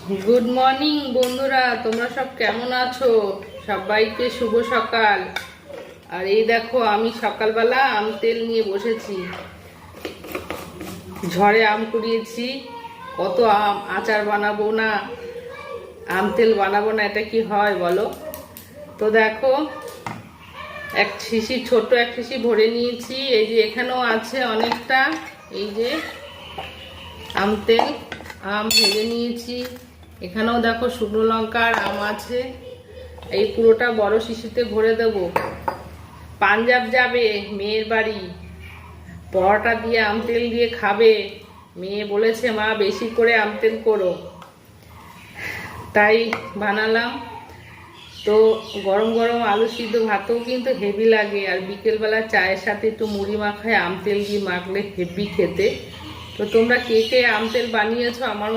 Good morning বন্ধুরা, তোমরা সব কেমন আছো? সবাইকে শুভ সকাল। আর এই দেখো, আমি সকালবেলা আম তেল নিয়ে বসেছি। ঝড়ে আম কুড়িয়েছি, কত আম, আচার বানাবো না, আম তেল বানাবো না, এটা কি হয় বলো? তো দেখো, এক শিশি, ছোট এক শিশি ভরে নিয়েছি। এই যে এখানেও আছে অনেকটা, এই যে আম তেল। আম ভেজে নিয়েছি। এখানেও দেখো শুকনো লঙ্কার আম আছে। এই পুরোটা বড় শিশিতে ভরে দেব। পাঞ্জাব যাবে মেয়ের বাড়ি, পরোটা দিয়ে আম তেল দিয়ে খাবে। মেয়ে বলেছে মা বেশি করে আম তেল করো, তাই বানালাম। তো গরম গরম আলু সিদ্ধ ভাতও কিন্তু হেভি লাগে, আর বিকেলবেলা চায়ের সাথে একটু মুড়ি মাখায় আম তেল দিয়ে মাখলে হেভি খেতে। তো তোমরা কে কে আম তেল বানিয়েছো আমার মতো